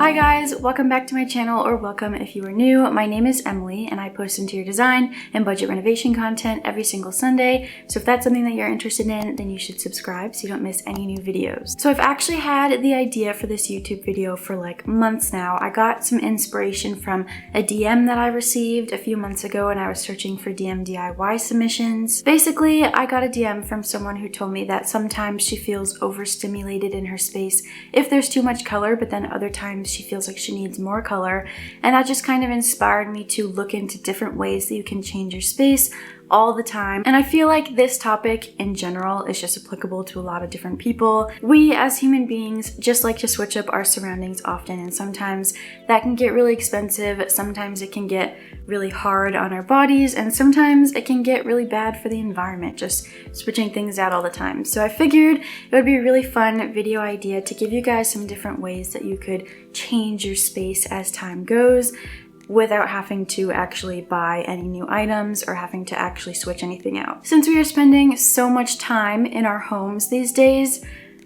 Hi guys, welcome back to my channel, or welcome if you are new. My name is Emily and I post interior design and budget renovation content every single Sunday. So if that's something that you're interested in, then you should subscribe so you don't miss any new videos. So I've actually had the idea for this YouTube video for like months now. I got some inspiration from a DM that I received a few months ago and I was searching for DIY submissions. Basically, I got a DM from someone who told me that sometimes she feels overstimulated in her space if there's too much color, but then other times she feels like she needs more color, and that just kind of inspired me to look into different ways that you can change your space all the time. And I feel like this topic in general is just applicable to a lot of different people. We as human beings just like to switch up our surroundings often, and sometimes that can get really expensive, sometimes it can get really hard on our bodies, and sometimes it can get really bad for the environment, just switching things out all the time. So I figured it would be a really fun video idea to give you guys some different ways that you could change your space as time goes, without having to actually buy any new items or having to actually switch anything out. Since we are spending so much time in our homes these days,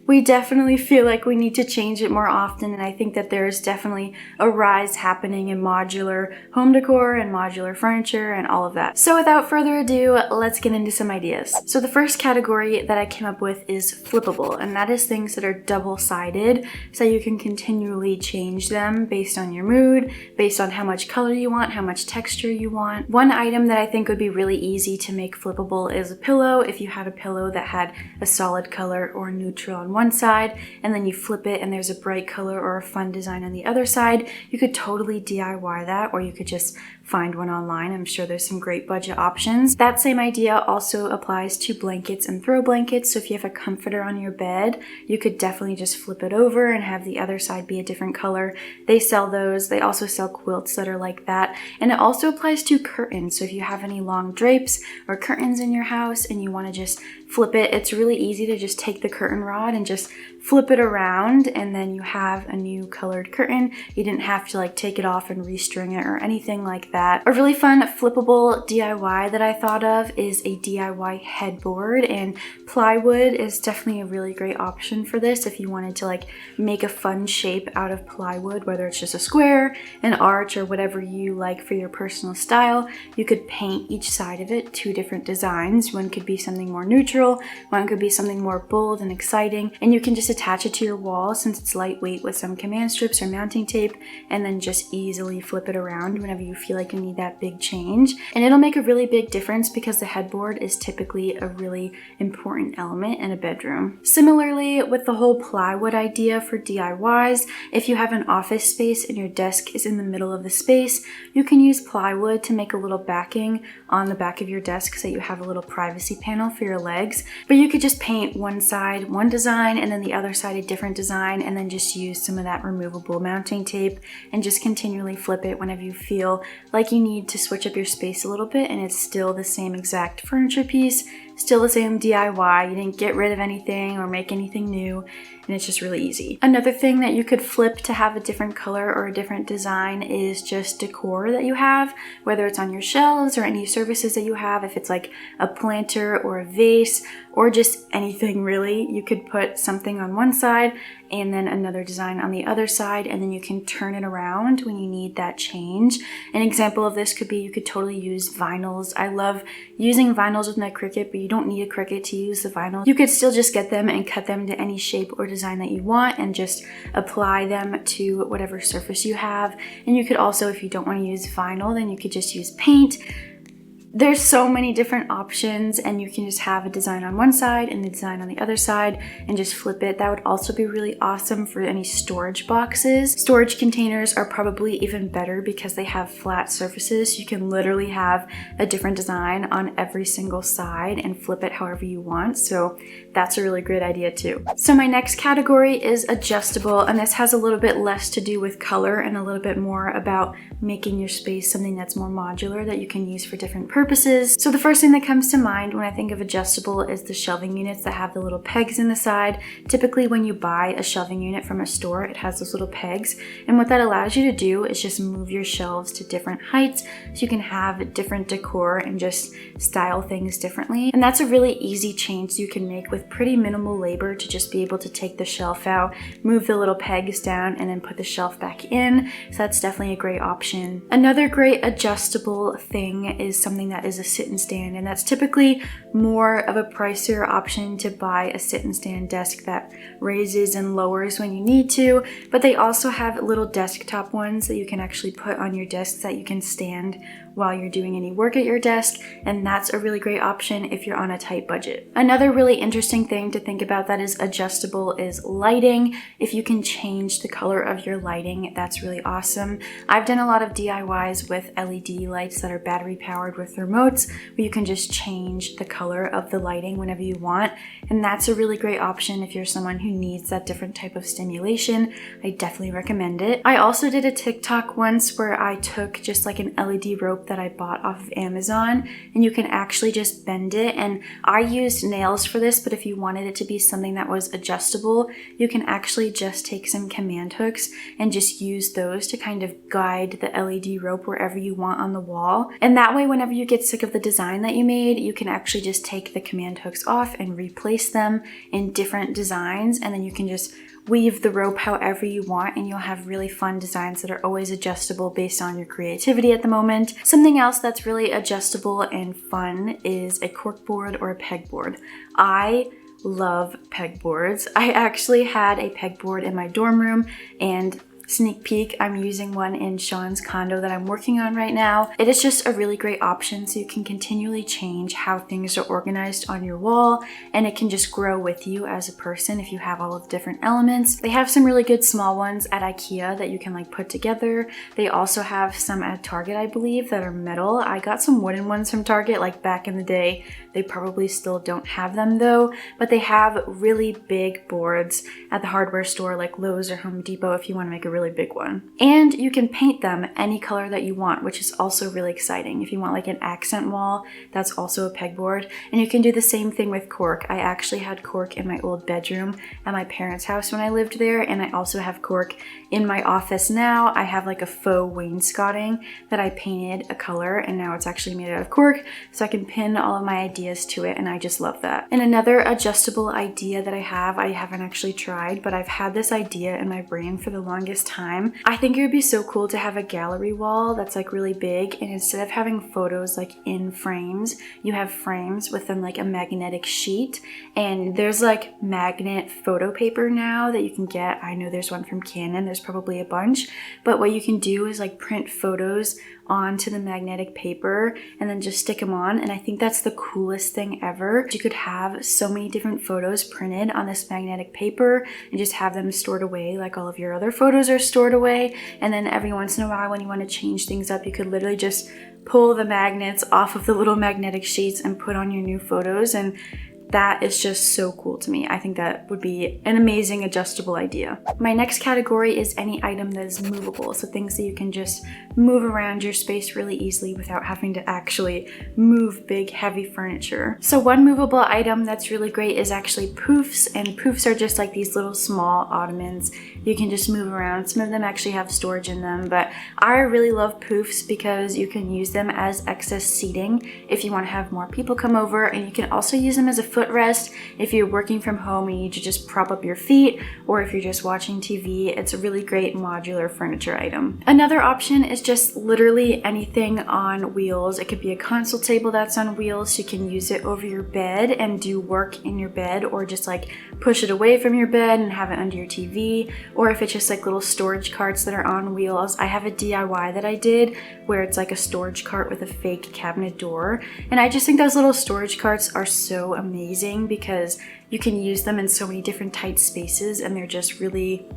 we definitely feel like we need to change it more often, and I think that there is definitely a rise happening in modular home decor and modular furniture and all of that. So without further ado, let's get into some ideas. So the first category that I came up with is flippable, and that is things that are double-sided so you can continually change them based on your mood, based on how much color you want, how much texture you want. One item that I think would be really easy to make flippable is a pillow. If you had a pillow that had a solid color or neutral on one side, and then you flip it and there's a bright color or a fun design on the other side, you could totally DIY that, or you could just find one online. I'm sure there's some great budget options. That same idea also applies to blankets and throw blankets. So if you have a comforter on your bed, you could definitely just flip it over and have the other side be a different color. They sell those. They also sell quilts that are like that. And it also applies to curtains. So if you have any long drapes or curtains in your house and you want to just flip it, it's really easy to just take the curtain rod and just flip it around, and then you have a new colored curtain. You didn't have to like take it off and restring it or anything like that. A really fun flippable DIY that I thought of is a DIY headboard, and plywood is definitely a really great option for this if you wanted to like make a fun shape out of plywood, whether it's just a square, an arch, or whatever you like for your personal style. You could paint each side of it two different designs. One could be something more neutral, one could be something more bold and exciting, and you can just attach it to your wall since it's lightweight with some command strips or mounting tape, and then just easily flip it around whenever you feel like you need that big change. And it'll make a really big difference because the headboard is typically a really important element in a bedroom. Similarly, with the whole plywood idea for DIYs, if you have an office space and your desk is in the middle of the space, you can use plywood to make a little backing on the back of your desk so you have a little privacy panel for your legs. But you could just paint one side one design and then the other side a different design, and then just use some of that removable mounting tape and just continually flip it whenever you feel like you need to switch up your space a little bit, and it's still the same exact furniture piece, still the same DIY. You didn't get rid of anything or make anything new, and it's just really easy. Another thing that you could flip to have a different color or a different design is just decor that you have, whether it's on your shelves or any services that you have. If it's like a planter or a vase or just anything really, you could put something on one side and then another design on the other side, and then you can turn it around when you need that change. An example of this could be you could totally use vinyls. I love using vinyls with my Cricut, but you don't need a Cricut to use the vinyl. You could still just get them and cut them to any shape or design that you want and just apply them to whatever surface you have. And you could also, if you don't want to use vinyl, then you could just use paint. There's so many different options, and you can just have a design on one side and the design on the other side and just flip it. That would also be really awesome for any storage boxes. Storage containers are probably even better because they have flat surfaces. You can literally have a different design on every single side and flip it however you want. So that's a really great idea too. So my next category is adjustable, and this has a little bit less to do with color and a little bit more about making your space something that's more modular that you can use for different purposes. purposes. So the first thing that comes to mind when I think of adjustable is the shelving units that have the little pegs in the side. Typically when you buy a shelving unit from a store, it has those little pegs, and what that allows you to do is just move your shelves to different heights so you can have different decor and just style things differently. And that's a really easy change you can make with pretty minimal labor to just be able to take the shelf out, move the little pegs down, and then put the shelf back in. So that's definitely a great option. Another great adjustable thing is something that is a sit and stand, and that's typically more of a pricier option to buy a sit and stand desk that raises and lowers when you need to, but they also have little desktop ones that you can actually put on your desk that you can stand while you're doing any work at your desk, and that's a really great option if you're on a tight budget. Another really interesting thing to think about that is adjustable is lighting. If you can change the color of your lighting, that's really awesome. I've done a lot of DIYs with LED lights that are battery powered with remotes, where you can just change the color of the lighting whenever you want, and that's a really great option if you're someone who needs that different type of stimulation. I definitely recommend it. I also did a TikTok once where I took just like an LED rope that I bought off of Amazon, and you can actually just bend it, and I used nails for this, but if you wanted it to be something that was adjustable, you can actually just take some command hooks and just use those to kind of guide the LED rope wherever you want on the wall. And that way, whenever you get sick of the design that you made, you can actually just take the command hooks off and replace them in different designs, and then you can just weave the rope however you want, and you'll have really fun designs that are always adjustable based on your creativity at the moment. Something else that's really adjustable and fun is a corkboard or a pegboard. I love pegboards. I actually had a pegboard in my dorm room, and sneak peek, I'm using one in Sean's condo that I'm working on right now. It is just a really great option, so you can continually change how things are organized on your wall, and it can just grow with you as a person if you have all of the different elements. They have some really good small ones at IKEA that you can like put together. They also have some at Target, I believe, that are metal. I got some wooden ones from Target like back in the day. They probably still don't have them though, but they have really big boards at the hardware store like Lowe's or Home Depot if you want to make a really big one. And you can paint them any color that you want, which is also really exciting. If you want like an accent wall, that's also a pegboard. And you can do the same thing with cork. I actually had cork in my old bedroom at my parents' house when I lived there, and I also have cork in my office now. I have like a faux wainscoting that I painted a color, and now it's actually made out of cork, so I can pin all of my ideas to it, and I just love that. And another adjustable idea that I haven't actually tried, but I've had this idea in my brain for the longest time. I think it would be so cool to have a gallery wall that's like really big, and instead of having photos like in frames, you have frames with them like a magnetic sheet, and there's like magnet photo paper now that you can get. I know there's one from Canon, there's probably a bunch, but what you can do is like print photos onto the magnetic paper and then just stick them on, and I think that's the coolest thing ever. You could have so many different photos printed on this magnetic paper and just have them stored away like all of your other photos are stored away, and then every once in a while when you want to change things up, you could literally just pull the magnets off of the little magnetic sheets and put on your new photos, and that is just so cool to me. I think that would be an amazing adjustable idea. My next category is any item that is movable, so things that you can just move around your space really easily without having to actually move big heavy furniture. So one movable item that's really great is actually poofs, and poofs are just like these little small ottomans you can just move around. Some of them actually have storage in them, but I really love poofs because you can use them as excess seating if you want to have more people come over, and you can also use them as a footrest if you're working from home and you need to just prop up your feet, or if you're just watching TV. It's a really great modular furniture item. Another option is just literally anything on wheels. It could be a console table that's on wheels, so you can use it over your bed and do work in your bed, or just like push it away from your bed and have it under your TV, or if it's just like little storage carts that are on wheels. I have a DIY that I did where it's like a storage cart with a fake cabinet door, and I just think those little storage carts are so amazing because you can use them in so many different tight spaces, and they're just really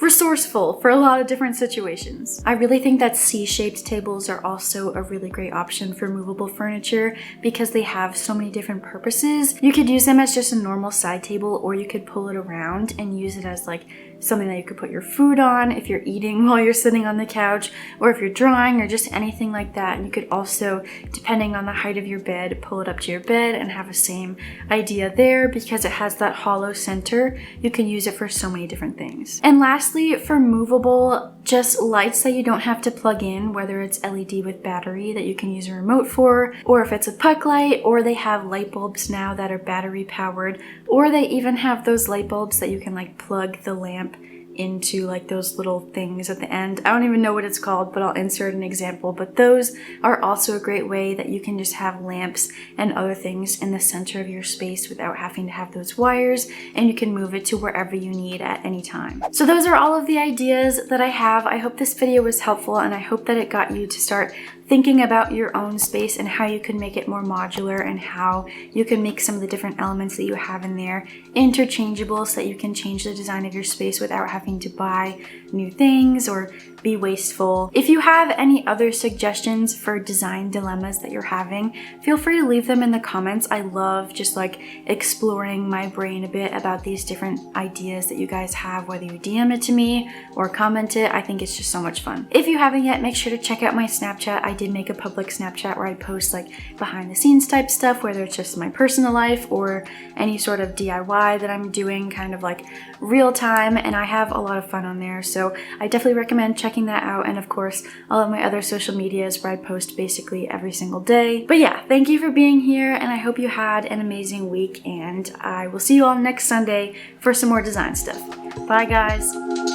resourceful for a lot of different situations. I really think that C-shaped tables are also a really great option for movable furniture because they have so many different purposes. You could use them as just a normal side table, or you could pull it around and use it as like something that you could put your food on if you're eating while you're sitting on the couch, or if you're drawing or just anything like that. And you could also, depending on the height of your bed, pull it up to your bed and have the same idea there. Because it has that hollow center, you can use it for so many different things. And lastly, for movable, just lights that you don't have to plug in, whether it's LED with battery that you can use a remote for, or if it's a puck light, or they have light bulbs now that are battery powered, or they even have those light bulbs that you can like plug the lamp into, like those little things at the end. I don't even know what it's called, but I'll insert an example. But those are also a great way that you can just have lamps and other things in the center of your space without having to have those wires, and you can move it to wherever you need at any time. So those are all of the ideas that I have. I hope this video was helpful, and I hope that it got you to start thinking about your own space and how you can make it more modular, and how you can make some of the different elements that you have in there interchangeable so that you can change the design of your space without having to buy new things or be wasteful. If you have any other suggestions for design dilemmas that you're having, feel free to leave them in the comments. I love just like exploring my brain a bit about these different ideas that you guys have, whether you DM it to me or comment it. I think it's just so much fun. If you haven't yet, make sure to check out my Snapchat. I did make a public Snapchat where I post like behind the scenes type stuff, whether it's just my personal life or any sort of DIY that I'm doing kind of like real time, and I have a lot of fun on there. So I definitely recommend checking that out. And of course, all of my other social medias where I post basically every single day. But yeah, thank you for being here, and I hope you had an amazing week, and I will see you all next Sunday for some more design stuff. Bye guys.